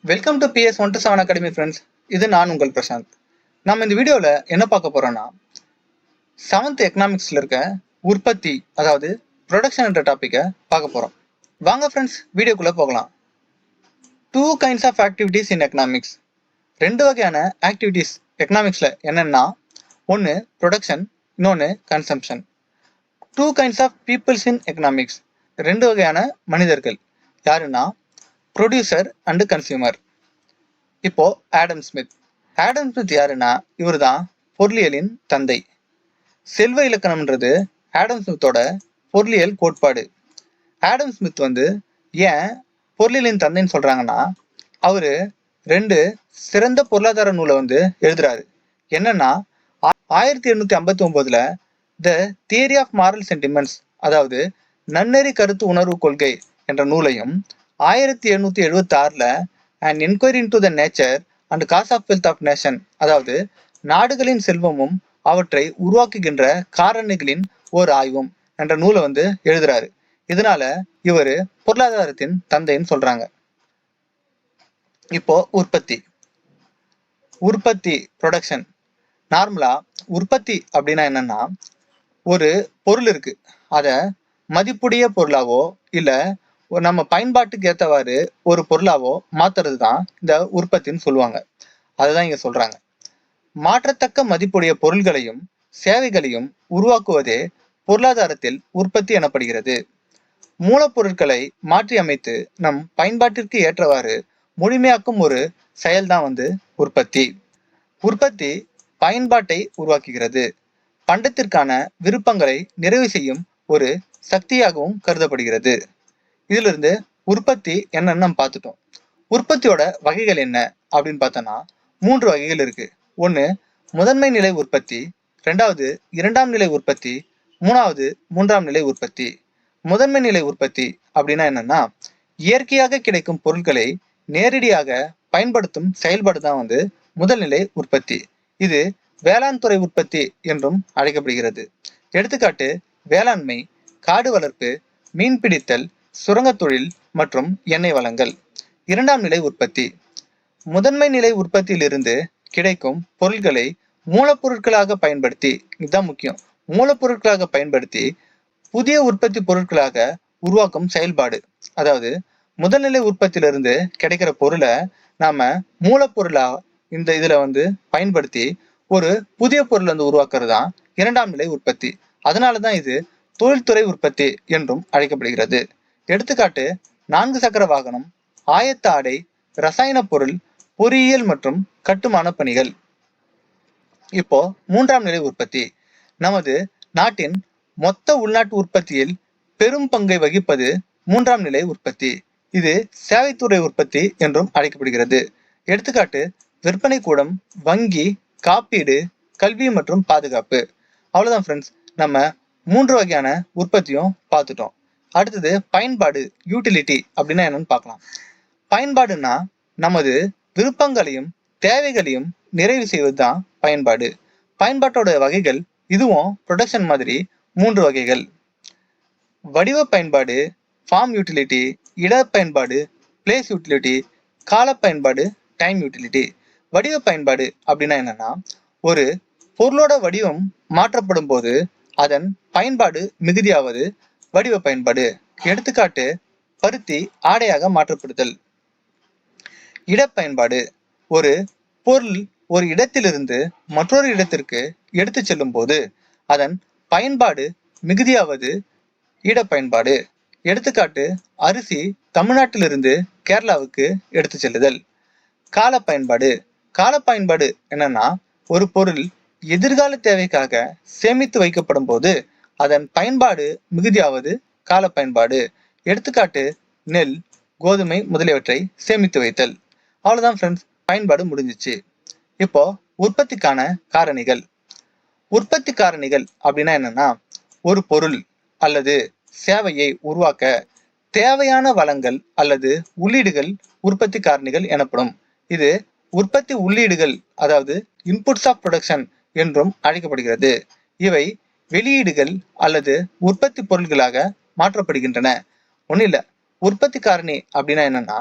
Welcome to PS 127 academy friends. இது நான் உங்கள் பிரசாந்த். நம்ம இந்த வீடியோவில் என்ன பார்க்க போறோம்னா 7th எக்கனாமிக்ஸில் இருக்க உற்பத்தி, அதாவது ப்ரொடக்ஷன் என்ற டாப்பிக்கை பார்க்க போகிறோம். வாங்க ஃப்ரெண்ட்ஸ், வீடியோக்குள்ளே போகலாம். 2 kinds of activities in economics. 2 வகையான ஆக்டிவிட்டீஸ் எக்கனாமிக்ஸில் என்னென்னா, ஒன்று ப்ரொடக்ஷன், இன்னொன்று consumption. 2 kinds of peoples in economics. 2 வகையான மனிதர்கள் யாருன்னா ப்ரொடியூசர் அண்டு கன்சியூமர். இப்போ ஆடம் ஸ்மித் யாருன்னா இவர் தான் பொருளியலின் தந்தை. செல்வ இலக்கணம்ன்றது ஆடம் ஸ்மித்தோட பொருளியல் கோட்பாடு. ஆடம் ஸ்மித் ஏன் பொருளியலின் தந்தைன்னு சொல்றாங்கன்னா, அவரு 2 சிறந்த பொருளாதார நூலை எழுதுறாரு. என்னன்னா 1859ல the theory of moral sentiments, அதாவது நன்னெறி கருத்து உணர்வு கொள்கை என்ற நூலையும், 1876ல and enquiry into the nature and cause of wealth of nation, அதாவது நாடுகளின் செல்வமும் அவற்றை உருவாக்குகின்ற காரணிகளின் ஓர் ஆய்வும் என்ற நூலை எழுதுறாரு. இதனால இவர் பொருளாதாரத்தின் தந்தைன்னு சொல்றாங்க. இப்போ உற்பத்தி ப்ரொடக்ஷன். நார்மலா உற்பத்தி அப்படின்னா என்னன்னா, ஒரு பொருள் இருக்கு, அதை மதிப்புடைய பொருளாவோ இல்ல நம்ம பயன்பாட்டுக்கு ஏற்றவாறு ஒரு பொருளாவோ மாத்துறது தான் இந்த உற்பத்தின்னு சொல்லுவாங்க. அதுதான் இங்க சொல்றாங்க. மாற்றத்தக்க மதிப்புடைய பொருள்களையும் சேவைகளையும் உருவாக்குவதே பொருளாதாரத்தில் உற்பத்தி எனப்படுகிறது. மூலப்பொருட்களை மாற்றி அமைத்து நம் பயன்பாட்டிற்கு ஏற்றவாறு முழுமையாக்கும் ஒரு செயல்தான் உற்பத்தி. உற்பத்தி பயன்பாட்டை உருவாக்குகிறது. பண்டத்திற்கான விருப்பங்களை நிறைவு செய்யும் ஒரு சக்தியாகவும் கருதப்படுகிறது. இதுல இருந்து உற்பத்தி என்னன்னு நம்ம பார்த்துட்டோம். உற்பத்தியோட வகைகள் என்ன அப்படின்னு பார்த்தோம்னா 3 வகைகள் இருக்கு. ஒன்று முதன்மை நிலை உற்பத்தி, 2வது 2ஆம் நிலை உற்பத்தி, 3வது 3ஆம் நிலை உற்பத்தி. முதன்மை நிலை உற்பத்தி அப்படின்னா என்னன்னா, இயற்கையாக கிடைக்கும் பொருட்களை நேரடியாக பயன்படுத்தும் செயல்பாடு தான் முதல்நிலை உற்பத்தி. இது வேளாண் துறை உற்பத்தி என்றும் அழைக்கப்படுகிறது. எடுத்துக்காட்டு வேளாண்மை, காடு வளர்ப்பு, மீன்பிடித்தல், சுரங்க தொழில் மற்றும் எண்ணெய் வளங்கள். 2ஆம் நிலை உற்பத்தி. முதன்மை நிலை உற்பத்தியிலிருந்து கிடைக்கும் பொருட்களை மூலப்பொருட்களாக பயன்படுத்தி, இதுதான் முக்கியம், மூலப்பொருட்களாக பயன்படுத்தி புதிய உற்பத்தி பொருட்களாக உருவாக்கும் செயல்பாடு. அதாவது முதல்நிலை உற்பத்தியிலிருந்து கிடைக்கிற பொருளை நாம மூலப்பொருளா இந்த இதுல பயன்படுத்தி ஒரு புதிய பொருள் உருவாக்குறது தான் 2ஆம் நிலை உற்பத்தி. அதனாலதான் இது தொழில்துறை உற்பத்தி என்றும் அழைக்கப்படுகிறது. எடுத்துக்காட்டு 4 சக்கர வாகனம், ஆயத்த ஆடை, ரசாயன பொருள், பொறியியல் மற்றும் கட்டுமான பணிகள். இப்போ 3ஆம் நிலை உற்பத்தி. நமது நாட்டின் மொத்த உள்நாட்டு உற்பத்தியில் பெரும் பங்கை வகிப்பது 3ஆம் நிலை உற்பத்தி. இது சேவைத்துறை உற்பத்தி என்றும் அழைக்கப்படுகிறது. எடுத்துக்காட்டு விற்பனை கூடம், வங்கி, காப்பீடு, கல்வி மற்றும் பாதுகாப்பு. அவ்வளவுதான் ஃப்ரெண்ட்ஸ், நம்ம 3 வகையான உற்பத்தியும் பார்த்துட்டோம். அடுத்தது பயன்பாடு, யூட்டிலிட்டி அப்படின்னா என்னன்னு பார்க்கலாம். பயன்பாடுன்னா நமது விருப்பங்களையும் தேவைகளையும் நிறைவு செய்வது தான் பயன்பாடு. பயன்பாட்டோட வகைகள் இதுவும் ப்ரொடக்ஷன் மாதிரி 3 வகைகள். வடிவ பயன்பாடு, ஃபார்ம் யூட்டிலிட்டி, இட பயன்பாடு, பிளேஸ் யூட்டிலிட்டி, கால பயன்பாடு, டைம் யூட்டிலிட்டி. வடிவ பயன்பாடு அப்படின்னா என்னன்னா, ஒரு பொருளோட வடிவம் மாற்றப்படும் போது அதன் பயன்பாடு மிகுதியாவது வடிவ பயன்பாடு. எடுத்துக்காட்டு பருத்தி ஆடையாக மாற்றப்படுதல். இடப்பயன்பாடு, ஒரு பொருள் ஒரு இடத்திலிருந்து மற்றொரு இடத்திற்கு எடுத்து செல்லும் போது அதன் பயன்பாடு மிகுதியாவது இடப்பயன்பாடு. எடுத்துக்காட்டு அரிசி தமிழ்நாட்டிலிருந்து கேரளாவுக்கு எடுத்து செல்லுதல். கால பயன்பாடு. கால பயன்பாடு என்னன்னா, ஒரு பொருள் எதிர்கால தேவைக்காக சேமித்து வைக்கப்படும் போது அதன் பயன்பாடு மிகுதியாவது கால பயன்பாடு. எடுத்துக்காட்டு நெல், கோதுமை முதலியவற்றை சேமித்து வைத்தல். அவ்வளவுதான் ஃப்ரெண்ட்ஸ், பயன்பாடு முடிஞ்சிச்சு. இப்போ உற்பத்திக்கான காரணிகள். உற்பத்தி காரணிகள் அப்படின்னா என்னன்னா, ஒரு பொருள் அல்லது சேவையை உருவாக்க தேவையான வளங்கள் அல்லது உள்ளீடுகள் உற்பத்தி காரணிகள் எனப்படும். இது உற்பத்தி உள்ளீடுகள், அதாவது இன்புட்ஸ் ஆஃப் ப்ரொடக்ஷன் என்றும் அழைக்கப்படுகிறது. இவை வெளியீடுகள் அல்லது உற்பத்தி பொருள்களாக மாற்றப்படுகின்றன. ஒன்றும் இல்லை, உற்பத்தி காரணி அப்படின்னா என்னன்னா,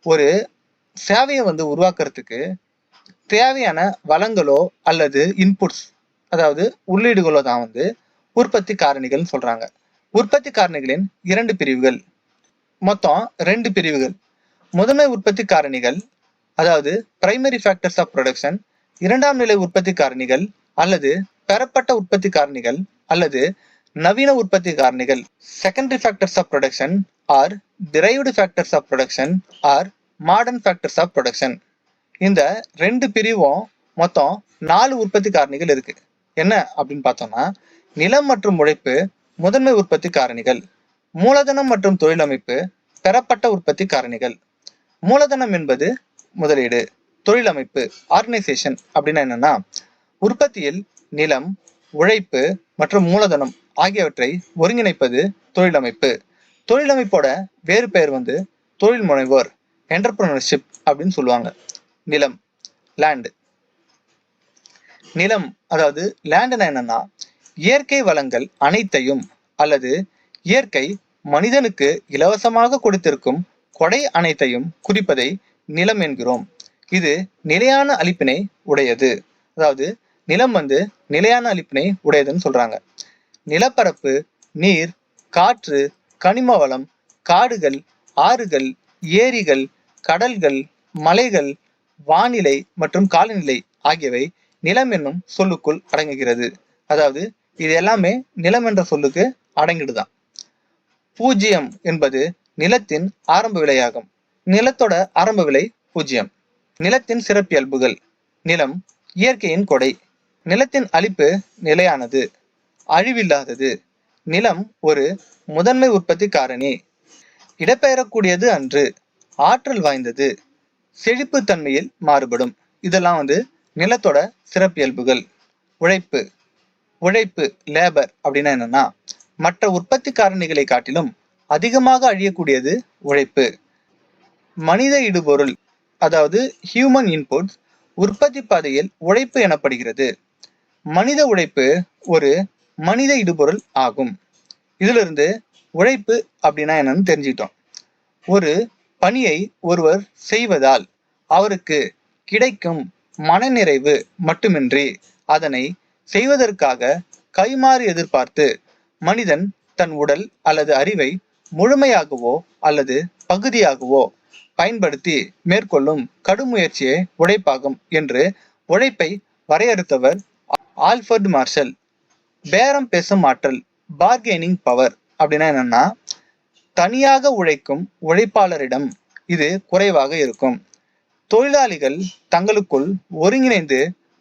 ஒரு சேவையை உருவாக்குறதுக்கு தேவையான வளங்களோ அல்லது இன்புட்ஸ், அதாவது உள்ளீடுகளோ தான் உற்பத்தி காரணிகள்னு சொல்றாங்க. உற்பத்தி காரணிகளின் 2 பிரிவுகள், மொத்தம் 2 பிரிவுகள். முதன்மை உற்பத்தி காரணிகள், அதாவது பிரைமரி ஃபேக்டர்ஸ் ஆஃப் ப்ரொடக்ஷன். இரண்டாம் நிலை உற்பத்தி காரணிகள் அல்லது பெறப்பட்ட உற்பத்தி காரணிகள் அல்லது நவீன உற்பத்தி காரணிகள். Secondary factors of production are derived factors of production are modern factors of production. இந்த 2 பிரிவும் மொத்தம் 4 உற்பத்தி காரணிகள் இருக்கு. என்ன அப்படின்னு பார்த்தோம்னா, நிலம் மற்றும் உழைப்பு முதன்மை உற்பத்தி காரணிகள், மூலதனம் மற்றும் தொழிலமைப்பு பெறப்பட்ட உற்பத்தி காரணிகள். மூலதனம் என்பது முதலீடு, தொழிலமைப்பு ஆர்கனைசேஷன் அப்படின்னா என்னன்னா, உற்பத்தியில் நிலம், உழைப்பு மற்றும் மூலதனம் ஆகியவற்றை ஒருங்கிணைப்பது தொழிலமைப்பு. தொழிலமைப்போட வேறு பெயர் தொழில் முனைவோர், என்டர்பிரனர்ஷிப் அப்படின்னு சொல்லுவாங்க. நிலம், லேண்ட். நிலம் அதாவது லேண்ட்னா என்னன்னா, இயற்கை வளங்கள் அனைத்தையும் அல்லது இயற்கை மனிதனுக்கு இலவசமாக கொடுத்திருக்கும் கொடை அனைத்தையும் குறிப்பதை நிலம் என்கிறோம். இது நிலையான அளிப்பினை உடையது. அதாவது நிலம் நிலையான அளிப்பினை உடையதுன்னு சொல்றாங்க. நிலப்பரப்பு, நீர், காற்று, கனிம வளம், காடுகள், ஆறுகள், ஏரிகள், கடல்கள், மலைகள், வானிலை மற்றும் காலநிலை ஆகியவை நிலம் என்னும் சொல்லுக்குள் அடங்குகிறது. அதாவது இது எல்லாமே நிலம் என்ற சொல்லுக்கு அடங்கிடுதான். பூஜ்ஜியம் என்பது நிலத்தின் ஆரம்ப விலையாகும். நிலத்தோட ஆரம்ப விலை 0. நிலத்தின் சிறப்பியல்புகள். நிலம் இயற்கையின் கொடை. நிலத்தின் அளிப்பு நிலையானது, அழிவில்லாதது. நிலம் ஒரு முதன்மை உற்பத்தி காரணி. இடம்பெயரக்கூடியது அன்று, ஆற்றல் வாய்ந்தது, செழிப்பு தன்மையில் மாறுபடும். இதெல்லாம் நிலத்தோட சிறப்பியல்புகள். உழைப்பு. உழைப்பு லேபர் அப்படின்னா என்னன்னா, மற்ற உற்பத்தி காரணிகளை காட்டிலும் அதிகமாக அழியக்கூடியது உழைப்பு. மனித இடுபொருள், அதாவது ஹியூமன் இன்புட் உற்பத்தி பாதையில் உழைப்பு எனப்படுகிறது. மனித உழைப்பு ஒரு மனித இடுபொருள் ஆகும். இதிலிருந்து உழைப்பு அப்படின்னா என்னன்னு தெரிஞ்சுக்கிட்டோம். ஒரு பணியை ஒருவர் செய்வதால் அவருக்கு கிடைக்கும் மனநிறைவு மட்டுமின்றி அதனை செய்வதற்காக கைமாறு எதிர்பார்த்து மனிதன் தன் உடல் அல்லது அறிவை முழுமையாகவோ அல்லது பகுதியாகவோ பயன்படுத்தி மேற்கொள்ளும் கடும் முயற்சியே உழைப்பாகும் என்று உழைப்பை வரையறுத்தவர் ஆல்ஃபர்ட் மார்ஷல். பேரம் பேசும் ஆற்றல், பார்கெனிங் பவர் அப்படின்னா என்னன்னா, தனியாக உழைக்கும் உழைப்பாளரிடம் இது குறைவாக இருக்கும். தொழிலாளிகள் தங்களுக்குள் ஒருங்கிணைந்து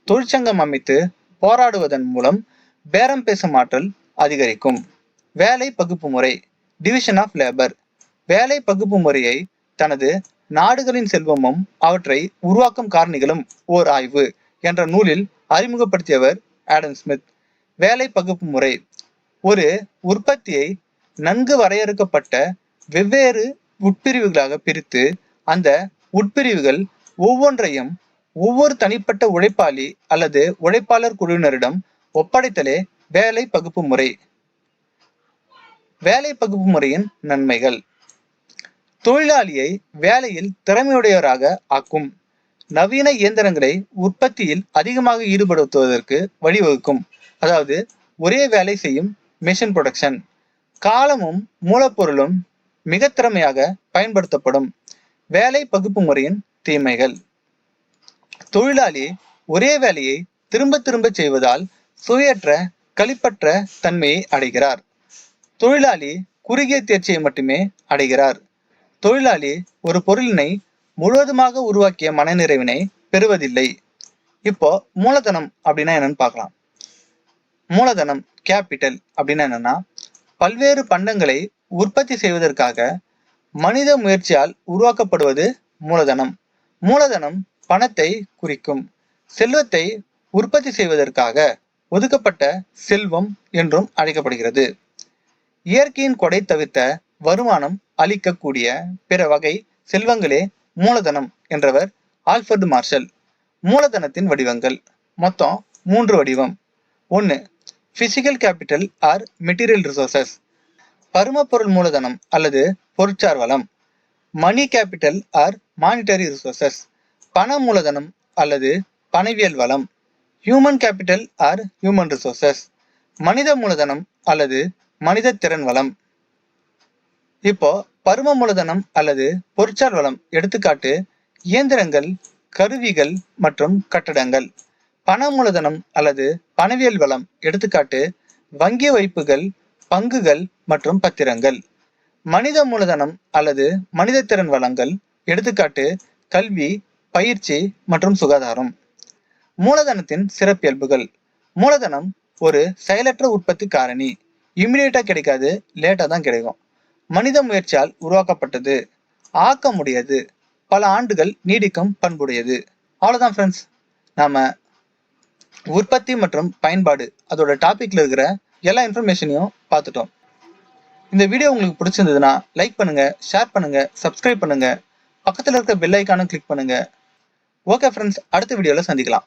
தொழிற்சங்கம் அமைத்து போராடுவதன் மூலம் பேரம் பேசும் ஆற்றல் அதிகரிக்கும். வேலை பகுப்பு முறை, டிவிஷன் ஆஃப் லேபர். வேலை பகுப்பு முறையை தனது நாடுகளின் செல்வமும் அவற்றை உருவாக்கும் காரணிகளும் ஓர் ஆய்வு என்ற நூலில் அறிமுகப்படுத்தியவர் ஆடம் ஸ்மித். வேலை பகுப்பு முறை ஒரு உற்பத்தியை நன்கு வரையறுக்கப்பட்ட வெவ்வேறு உட்பிரிவுகளாக பிரித்து அந்த உட்பிரிவுகள் ஒவ்வொன்றையும் ஒவ்வொரு தனிப்பட்ட உழைப்பாளி அல்லது உழைப்பாளர் குழுவினரிடம் ஒப்படைத்தலே வேலை பகுப்பு முறை. வேலை பகுப்பு முறையின் நன்மைகள்: தொழிலாளியை வேலையில் திறமையுடையவராக ஆக்கும். நவீன இயந்திரங்களை உற்பத்தியில் அதிகமாக ஈடுபடுத்துவதற்கு வழிவகுக்கும். அதாவது ஒரே வேலை செய்யும் மெஷின் ப்ரொடக்ஷன். காலமும் மூலப்பொருளும் மிக திறமையாக பயன்படுத்தப்படும். வேலை பகுப்பு முறையின் தீமைகள்: தொழிலாளி ஒரே வேலையை திரும்ப திரும்ப செய்வதால் சுவையற்ற களிப்பற்ற தன்மையை அடைகிறார். தொழிலாளி குறுகிய தேர்ச்சியை மட்டுமே அடைகிறார். தொழிலாளி ஒரு பொருளினை முழுவதுமாக உருவாக்கிய மனநிறைவினை பெறுவதில்லை. இப்போ மூலதனம் அப்படின்னா என்னன்னு பார்க்கலாம். மூலதனம், கேபிட்டல் அப்படின்னா என்னன்னா, பல்வேறு பண்டங்களை உற்பத்தி செய்வதற்காக மனித முயற்சியால் உருவாக்கப்படுவது மூலதனம். மூலதனம் பணத்தை குறிக்கும். செல்வத்தை உற்பத்தி செய்வதற்காக ஒதுக்கப்பட்ட செல்வம் என்றும் அழைக்கப்படுகிறது. இயற்கையின் கொடை தவிர்த்த வருமானம் அளிக்கக்கூடிய பிற வகை செல்வங்களே மூலதனம் என்றவர் ஆல்ஃபர்ட் மார்ஷல். மூலதனத்தின் வடிவங்கள் மொத்தம் 3 வடிவம். 1. Physical capital or material resources, பருமப்பொருள் மூலதனம் அல்லது பொருட்சார் வளம். Money capital or monetary resources, பண மூலதனம் அல்லது பணவியல் வளம். Human capital or human resources, மனித மூலதனம் அல்லது மனித திறன் வளம். இப்போ பரும மூலதனம் அல்லது பொருட்சார் வளம் எடுத்துக்காட்டு இயந்திரங்கள், கருவிகள் மற்றும் கட்டடங்கள். பண மூலதனம் அல்லது பணவியல் வளம் எடுத்துக்காட்டு வங்கி வைப்புகள், பங்குகள் மற்றும் பத்திரங்கள். மனித மூலதனம் அல்லது மனித திறன் வளங்கள் எடுத்துக்காட்டு கல்வி, பயிற்சி மற்றும் சுகாதாரம். மூலதனத்தின் சிறப்பியல்புகள். மூலதனம் ஒரு செயலற்ற உற்பத்தி காரணி. இமிடியேட்டா கிடைக்காது, லேட்டா தான் கிடைக்கும். மனித முயற்சியால் உருவாக்கப்பட்டது, ஆக்க முடியாது, பல ஆண்டுகள் நீடிக்கும் பண்புடையது. அவ்வளவுதான் ஃப்ரெண்ட்ஸ், நாம உற்பத்தி மற்றும் பயன்பாடு அதோட டாபிக்ல இருக்கிற எல்லா இன்ஃபர்மேஷனையும் பார்த்துட்டோம். இந்த வீடியோ உங்களுக்கு பிடிச்சிருந்ததுன்னா லைக் பண்ணுங்க, ஷேர் பண்ணுங்க, சப்ஸ்கிரைப் பண்ணுங்க, பக்கத்துல இருக்க பெல் ஐக்கானை கிளிக் பண்ணுங்க. ஓகே ஃப்ரெண்ட்ஸ், அடுத்த வீடியோல சந்திக்கலாம்.